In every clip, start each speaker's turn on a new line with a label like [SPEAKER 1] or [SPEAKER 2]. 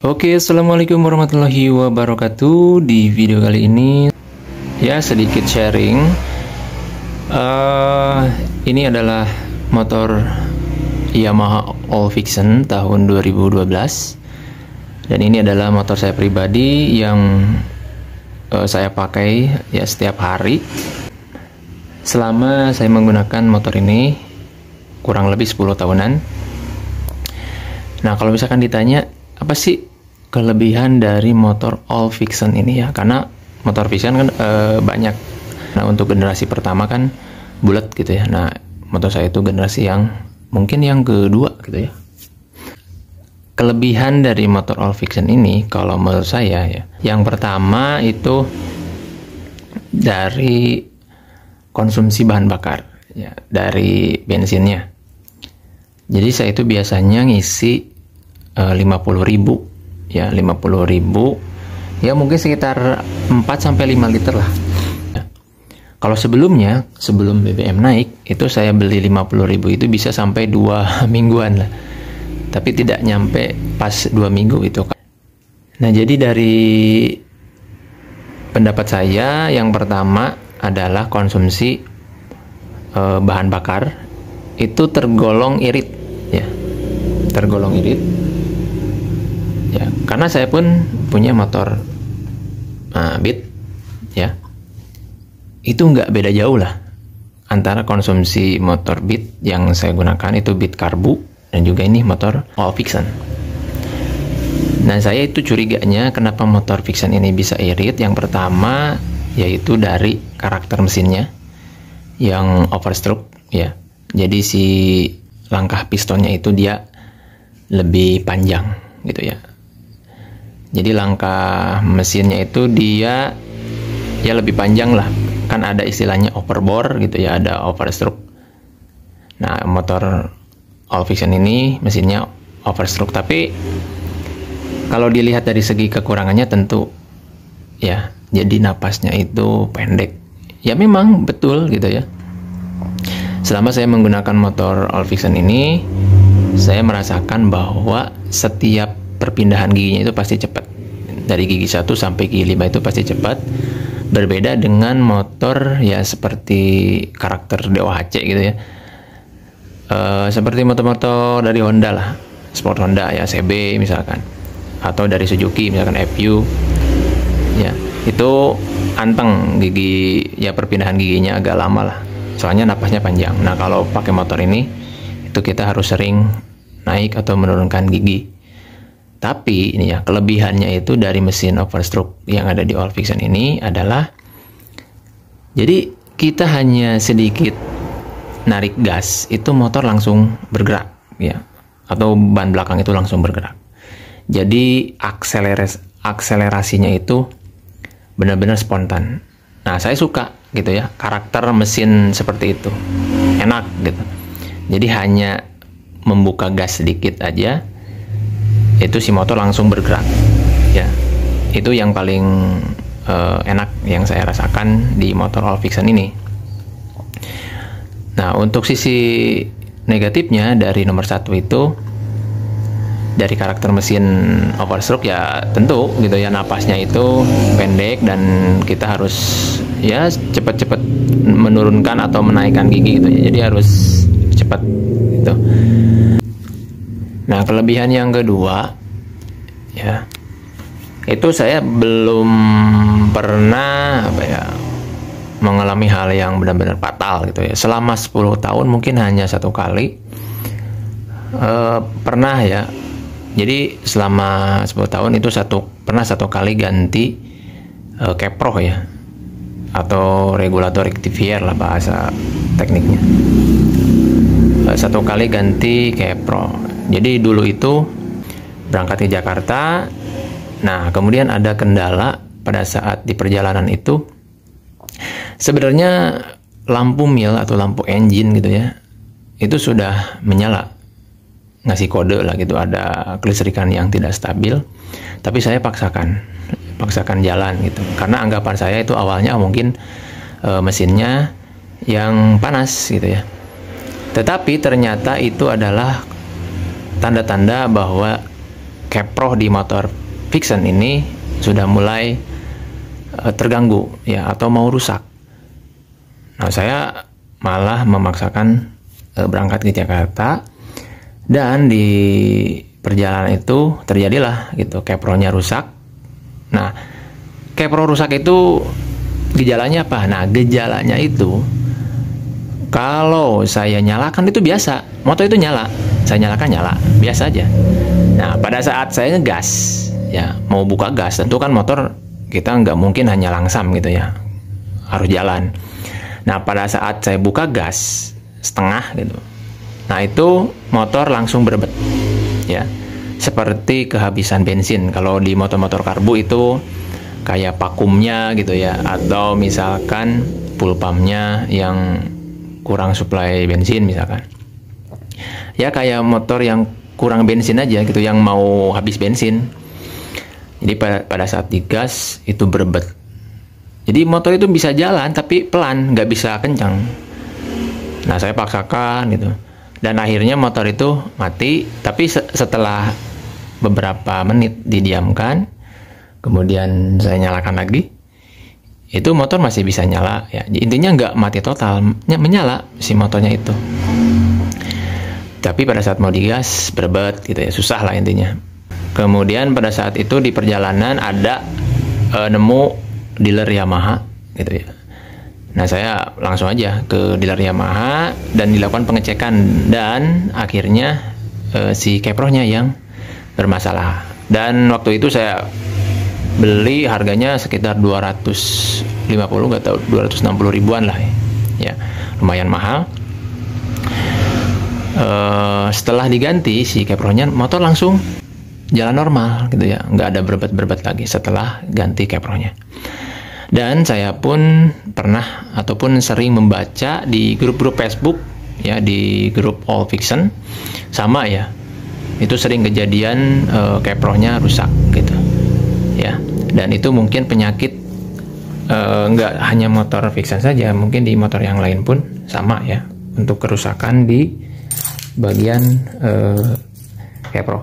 [SPEAKER 1] Oke, assalamualaikum warahmatullahi wabarakatuh. Di video kali ini ya sedikit sharing. Ini adalah motor Yamaha All Fiction tahun 2012, dan ini adalah motor saya pribadi yang saya pakai ya setiap hari selama saya menggunakan motor ini kurang lebih 10 tahunan. Nah, kalau misalkan ditanya apa sih kelebihan dari motor All Fiction ini ya, karena motor Fiction kan banyak. Nah, untuk generasi pertama kan bulat gitu ya. Nah, motor saya itu generasi yang mungkin yang kedua gitu ya. Kelebihan dari motor All Fiction ini kalau menurut saya ya, yang pertama itu dari konsumsi bahan bakar ya, dari bensinnya. Jadi saya itu biasanya ngisi 50.000 ya, 50.000 ya, mungkin sekitar 4-5 liter lah ya. Kalau sebelumnya, sebelum BBM naik itu saya beli 50.000 itu bisa sampai 2 mingguan lah, tapi tidak nyampe pas 2 minggu itu. Nah, jadi dari pendapat saya, yang pertama adalah konsumsi bahan bakar itu tergolong irit ya, tergolong irit ya, karena saya pun punya motor Beat ya, itu nggak beda jauh lah antara konsumsi motor Beat yang saya gunakan itu Beat Karbu dan juga ini motor All Fiction. Nah, saya itu curiganya kenapa motor Fiction ini bisa irit. Yang pertama yaitu dari karakter mesinnya yang overstroke ya, jadi si langkah pistonnya itu dia lebih panjang gitu ya. Jadi langkah mesinnya itu dia ya lebih panjang lah, kan ada istilahnya overbore gitu ya, ada overstroke. Nah, motor All Fiction ini mesinnya overstroke, tapi kalau dilihat dari segi kekurangannya tentu ya, jadi napasnya itu pendek. Ya memang betul gitu ya. Selama saya menggunakan motor All Fiction ini, saya merasakan bahwa setiap perpindahan giginya itu pasti cepat. Dari gigi 1 sampai gigi 5 itu pasti cepat. Berbeda dengan motor ya seperti karakter DOHC gitu ya. Seperti motor-motor dari Honda lah, Sport Honda ya, CB misalkan, atau dari Suzuki misalkan FU ya, itu anteng gigi ya, perpindahan giginya agak lama lah, soalnya napasnya panjang. Nah, kalau pakai motor ini itu kita harus sering naik atau menurunkan gigi. Tapi ini ya, kelebihannya itu dari mesin overstroke yang ada di All Fiction ini adalah, jadi kita hanya sedikit narik gas itu motor langsung bergerak ya, atau ban belakang itu langsung bergerak. Jadi akselerasinya itu benar-benar spontan. Nah, saya suka gitu ya, karakter mesin seperti itu, enak gitu. Jadi hanya membuka gas sedikit aja itu si motor langsung bergerak ya. Itu yang paling enak yang saya rasakan di motor All Fiction ini. Nah, untuk sisi negatifnya dari nomor 1 itu dari karakter mesin overstroke ya, tentu gitu ya, napasnya itu pendek dan kita harus ya cepat-cepat menurunkan atau menaikkan gigi gitu ya, jadi harus cepat gitu. Nah, kelebihan yang kedua ya, itu saya belum pernah mengalami hal yang benar-benar fatal gitu ya. Selama 10 tahun mungkin hanya 1 kali pernah ya. Jadi selama 10 tahun itu pernah 1 kali ganti keproh ya, atau regulator rectifier lah bahasa tekniknya. 1 kali ganti keproh. Jadi dulu itu berangkat ke Jakarta. Nah, kemudian ada kendala pada saat di perjalanan itu. Sebenarnya lampu mil atau lampu engine gitu ya, itu sudah menyala, ngasih kode lah gitu, ada kelistrikan yang tidak stabil. Tapi saya paksakan jalan gitu, karena anggapan saya itu awalnya mungkin mesinnya yang panas gitu ya. Tetapi ternyata itu adalah tanda-tanda bahwa keproh di motor Vixen ini sudah mulai terganggu ya, atau mau rusak. Nah, saya malah memaksakan berangkat ke Jakarta, dan di perjalanan itu terjadilah gitu, keprohnya rusak. Nah, keproh rusak itu gejalanya apa? Nah, gejalanya itu kalau saya nyalakan itu biasa, motor itu nyala, saya nyalakan nyala, biasa aja. Nah, pada saat saya ngegas, ya mau buka gas, tentu kan motor kita nggak mungkin hanya langsam gitu ya, harus jalan. Nah, pada saat saya buka gas setengah gitu, nah itu motor langsung berebet, ya, seperti kehabisan bensin. Kalau di motor-motor karbu itu kayak vakumnya gitu ya, atau misalkan full pumpnya yang kurang suplai bensin misalkan. Ya kayak motor yang kurang bensin aja gitu, yang mau habis bensin. Jadi pada saat digas itu berebet. Jadi motor itu bisa jalan tapi pelan, nggak bisa kencang. Nah, saya paksakan gitu. Dan akhirnya motor itu mati, tapi setelah beberapa menit didiamkan, kemudian saya nyalakan lagi, itu motor masih bisa nyala ya. Intinya nggak mati total, menyala si motornya itu. Tapi pada saat mau digas berebet gitu ya, susah lah intinya. Kemudian pada saat itu di perjalanan ada nemu dealer Yamaha gitu ya. Nah, saya langsung aja ke dealer Yamaha dan dilakukan pengecekan, dan akhirnya si keprohnya yang bermasalah. Dan waktu itu saya beli harganya sekitar 250, nggak tahu, 260 ribuan lah ya, lumayan mahal. Setelah diganti si keprohnya, motor langsung jalan normal gitu ya, nggak ada berebet-berebet lagi setelah ganti keprohnya. Dan saya pun pernah ataupun sering membaca di grup-grup Facebook ya, di grup All Vixen, sama ya, itu sering kejadian keprohnya rusak gitu ya. Dan itu mungkin penyakit nggak hanya motor Vixen saja, mungkin di motor yang lain pun sama ya, untuk kerusakan di bagian keproh.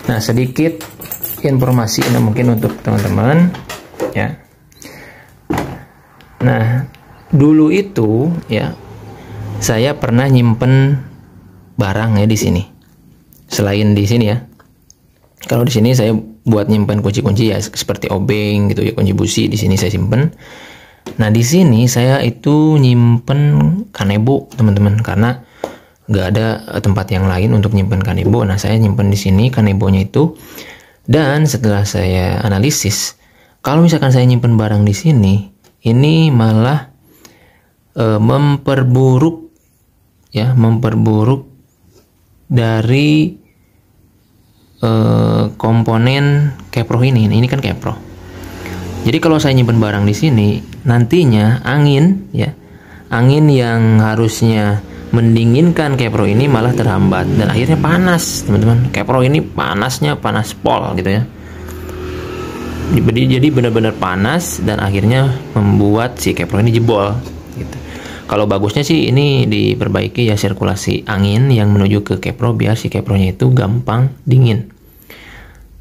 [SPEAKER 1] Nah, sedikit informasi ini mungkin untuk teman-teman ya. Nah, dulu itu ya, saya pernah nyimpen barang ya di sini. Selain di sini ya, kalau di sini saya buat nyimpen kunci-kunci ya, seperti obeng gitu ya, kunci busi di sini saya simpen. Nah, di sini saya itu nyimpen kanebo teman-teman, karena nggak ada tempat yang lain untuk nyimpen kanebo. Nah, saya nyimpen di sini kanebonya itu. Dan setelah saya analisis, kalau misalkan saya nyimpen barang di sini, ini malah memperburuk dari komponen keproh ini. Ini kan keproh. Jadi kalau saya nyimpen barang di sini, nantinya angin yang harusnya mendinginkan keproh ini malah terhambat, dan akhirnya panas teman-teman. Keproh ini panasnya panas pol gitu ya. Jadi benar-benar panas, dan akhirnya membuat si keproh ini jebol gitu. Kalau bagusnya sih ini diperbaiki ya, sirkulasi angin yang menuju ke keproh biar si keprohnya itu gampang dingin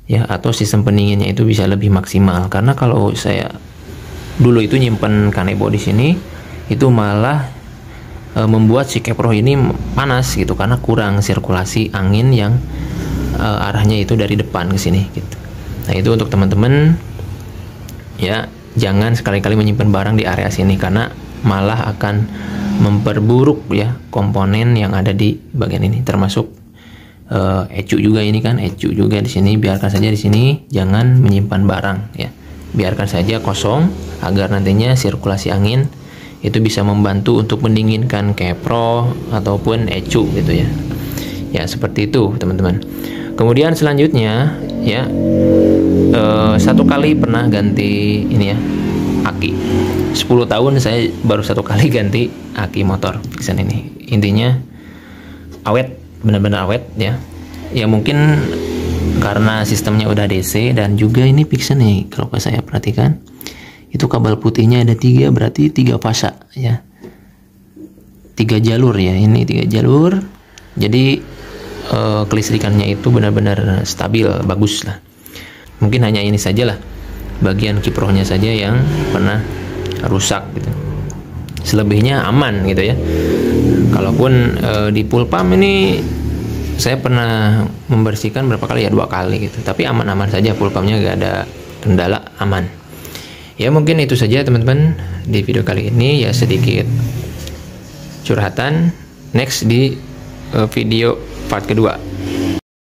[SPEAKER 1] ya, atau sistem pendinginnya itu bisa lebih maksimal. Karena kalau saya dulu itu nyimpen kanebo di sini, itu malah membuat si keproh ini panas gitu, karena kurang sirkulasi angin yang arahnya itu dari depan ke sini gitu. Nah, itu untuk teman-teman ya, jangan sekali-kali menyimpan barang di area sini, karena malah akan memperburuk ya komponen yang ada di bagian ini, termasuk ecu juga. Ini kan ecu juga di sini, biarkan saja di sini, jangan menyimpan barang ya, biarkan saja kosong agar nantinya sirkulasi angin itu bisa membantu untuk mendinginkan keproh ataupun ecu gitu ya. Ya, seperti itu teman-teman. Kemudian selanjutnya ya, satu kali pernah ganti ini ya, aki. 10 tahun saya baru satu kali ganti aki motor Vixen ini. Intinya awet, benar-benar awet ya. Ya mungkin karena sistemnya udah DC, dan juga ini Vixen nih, kalau saya perhatikan itu kabel putihnya ada 3, berarti 3 fasa ya, 3 jalur ya, ini 3 jalur. Jadi kelistrikannya itu benar-benar stabil, bagus lah. Mungkin hanya ini saja lah, bagian kiprohnya saja yang pernah rusak gitu. Selebihnya aman gitu ya. Kalaupun di pool pump ini saya pernah membersihkan berapa kali ya, 2 kali gitu, tapi aman-aman saja, pool pumpnya gak ada kendala, aman. Ya mungkin itu saja teman-teman di video kali ini, ya sedikit curhatan. Next di video part kedua.